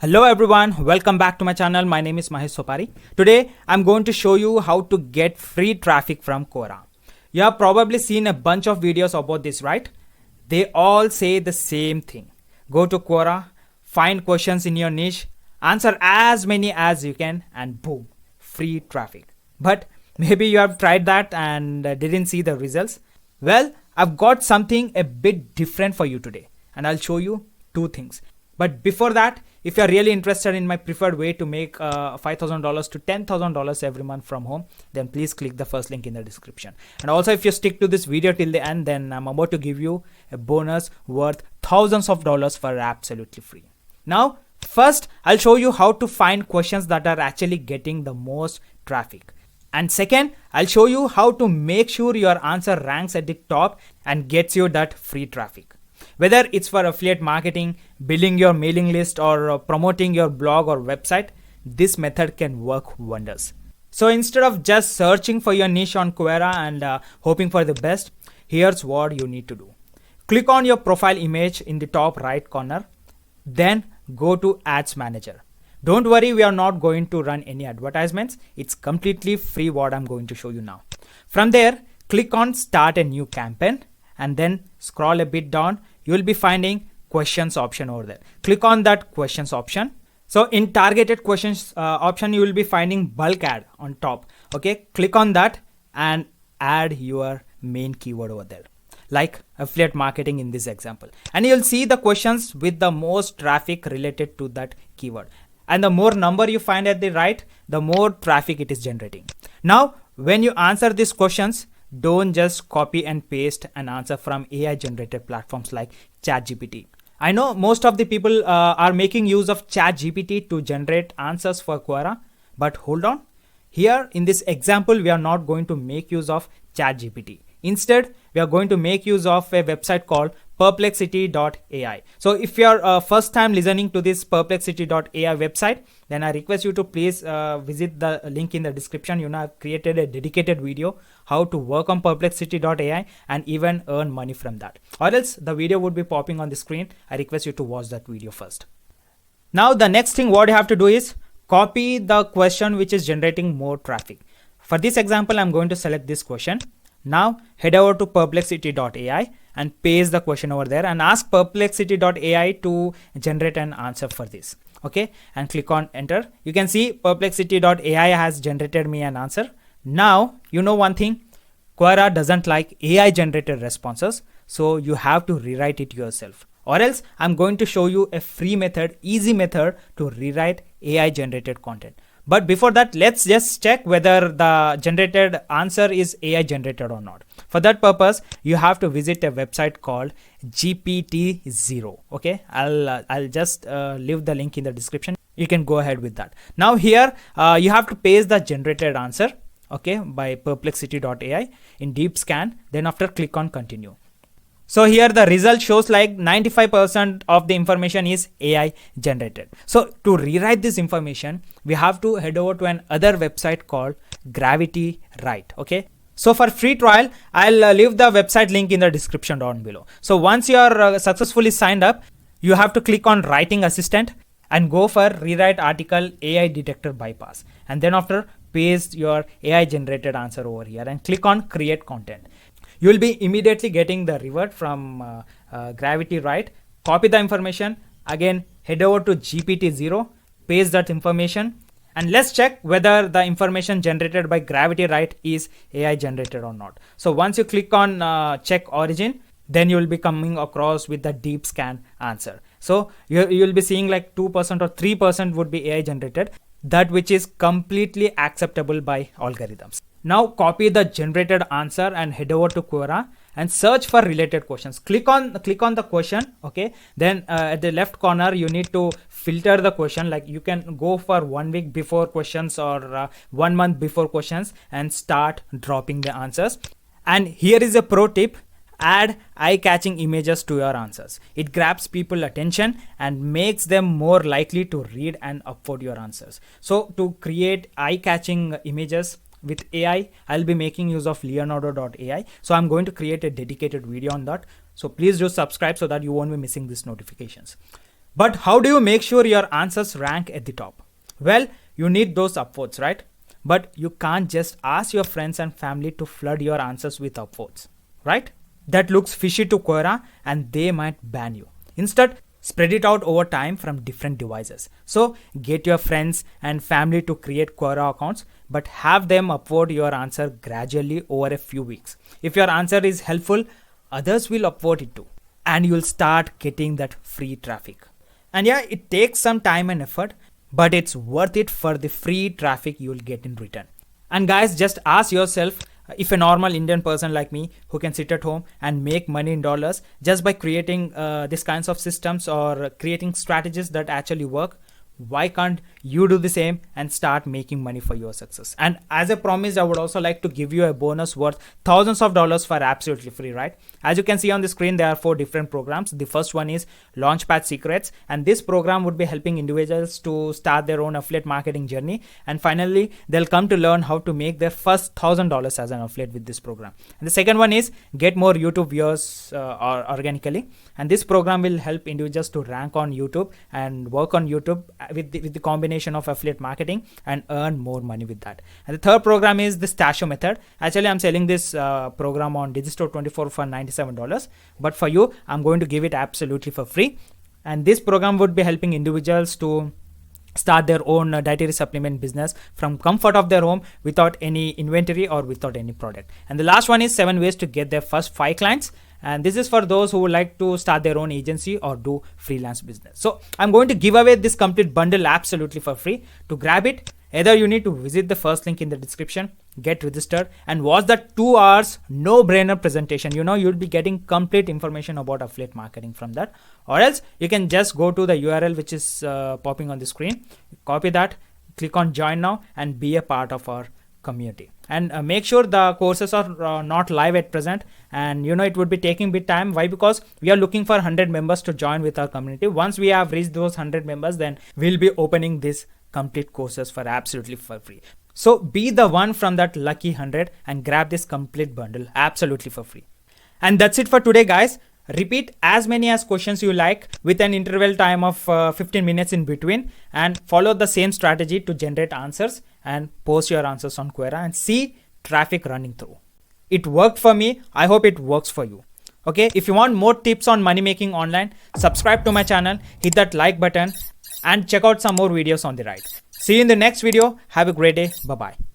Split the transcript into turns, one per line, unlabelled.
Hello everyone, welcome back to my channel. My name is Mahesh Sopari. Today I'm going to show you how to get free traffic from Quora. You have probably seen a bunch of videos about this, right? They all say the same thing. Go to Quora, find questions in your niche, answer as many as you can, and boom, free traffic. But maybe you have tried that and didn't see the results. Well, I've got something a bit different for you today, and I'll show you two things. But before that, if you're really interested in my preferred way to make $5,000 to $10,000 every month from home, then please click the first link in the description. And also, if you stick to this video till the end, then I'm about to give you a bonus worth thousands of dollars for absolutely free. Now, first, I'll show you how to find questions that are actually getting the most traffic. And second, I'll show you how to make sure your answer ranks at the top and gets you that free traffic. Whether it's for affiliate marketing, building your mailing list, or promoting your blog or website, this method can work wonders. So instead of just searching for your niche on Quora and hoping for the best, here's what you need to do. Click on your profile image in the top right corner, then go to Ads Manager. Don't worry, we are not going to run any advertisements. It's completely free what I'm going to show you now. From there, click on Start a New Campaign and then scroll a bit down. You will be finding questions option over there. Click on that questions option. So in targeted questions option, you will be finding bulk ad on top. Okay, click on that and add your main keyword over there, like affiliate marketing in this example. And you'll see the questions with the most traffic related to that keyword. And the more number you find at the right, the more traffic it is generating. Now, when you answer these questions, don't just copy and paste an answer from AI generated platforms like ChatGPT. I know most of the people are making use of ChatGPT to generate answers for Quora, but hold on. Here in this example, we are not going to make use of ChatGPT. Instead, we are going to make use of a website called perplexity.ai. So if you are first time listening to this perplexity.ai website, then I request you to please visit the link in the description. I've created a dedicated video how to work on perplexity.ai and even earn money from that. Or else the video would be popping on the screen. I request you to watch that video first. Now the next thing what you have to do is copy the question which is generating more traffic. For this example, I'm going to select this question. Now head over to perplexity.ai and paste the question over there and ask perplexity.ai to generate an answer for this. Okay, and click on enter. You can see perplexity.ai has generated me an answer. Now you know one thing, Quora doesn't like AI generated responses, so you have to rewrite it yourself. Or else I'm going to show you a free method, easy method to rewrite AI generated content. But before that, let's just check whether the generated answer is AI generated or not. For that purpose, you have to visit a website called GPT-0. Okay, I'll just leave the link in the description. You can go ahead with that. Now here, you have to paste the generated answer, okay, by perplexity.ai in deep scan. Then after, click on continue. So here the result shows like 95% of the information is AI generated. So to rewrite this information, we have to head over to another website called Gravity Write. Okay. So for free trial, I'll leave the website link in the description down below. So once you are successfully signed up, you have to click on Writing Assistant and go for Rewrite Article AI Detector Bypass. And then after, paste your AI generated answer over here and click on Create Content. You will be immediately getting the reward from Gravity Write. Copy the information. Again, head over to GPT-0, paste that information, and let's check whether the information generated by Gravity Write is AI generated or not. So once you click on check origin, then you will be coming across with the deep scan answer. So you will be seeing like 2% or 3% would be AI generated, that which is completely acceptable by algorithms. Now copy the generated answer and head over to Quora and search for related questions. Click on the question. Okay, then at the left corner you need to filter the question. Like you can go for 1 week before questions or 1 month before questions and start dropping the answers. And here is a pro tip. Add eye-catching images to your answers. It grabs people's attention and makes them more likely to read and upvote your answers. So to create eye-catching images with AI, I'll be making use of Leonardo.ai. So I'm going to create a dedicated video on that. So please do subscribe so that you won't be missing these notifications. But how do you make sure your answers rank at the top? Well, you need those upvotes, right? But you can't just ask your friends and family to flood your answers with upvotes, right? That looks fishy to Quora and they might ban you. Instead, spread it out over time from different devices. So get your friends and family to create Quora accounts, but have them upvote your answer gradually over a few weeks. If your answer is helpful, others will upvote it too, and you'll start getting that free traffic. And yeah, it takes some time and effort, but it's worth it for the free traffic you'll get in return. And guys, just ask yourself, if a normal Indian person like me who can sit at home and make money in dollars just by creating these kinds of systems or creating strategies that actually work, why can't you do the same and start making money for your success? And as I promised, I would also like to give you a bonus worth thousands of dollars for absolutely free, right? As you can see on the screen, there are 4 different programs. The first one is Launchpad Secrets, and this program would be helping individuals to start their own affiliate marketing journey. And finally, they'll come to learn how to make their first $1,000 as an affiliate with this program. And the second one is Get More YouTube Viewers Organically, and this program will help individuals to rank on YouTube and work on YouTube with the combination of affiliate marketing and earn more money with that. And the third program is the Stasho method. Actually, I'm selling this program on Digistore24 for $97, but for you, I'm going to give it absolutely for free. And this program would be helping individuals to start their own dietary supplement business from comfort of their home without any inventory or without any product. And the last one is 7 ways to get their first 5 clients. And this is for those who would like to start their own agency or do freelance business. So I'm going to give away this complete bundle absolutely for free. To grab it, either you need to visit the first link in the description, get registered, and watch that 2 hours no-brainer presentation. You'll be getting complete information about affiliate marketing from that. Or else you can just go to the URL which is popping on the screen, copy that, click on join now, and be a part of our community. And make sure the courses are not live at present, and it would be taking bit time. Why? Because we are looking for 100 members to join with our community. Once we have reached those 100 members, then we'll be opening these complete courses for absolutely for free. So be the one from that lucky 100 and grab this complete bundle absolutely for free. And that's it for today, guys. Repeat as many as questions you like with an interval time of 15 minutes in between, and follow the same strategy to generate answers and post your answers on Quora and see traffic running through. It worked for me. I hope it works for you. Okay, if you want more tips on money making online, subscribe to my channel, hit that like button, and check out some more videos on the right. See you in the next video. Have a great day. Bye-bye.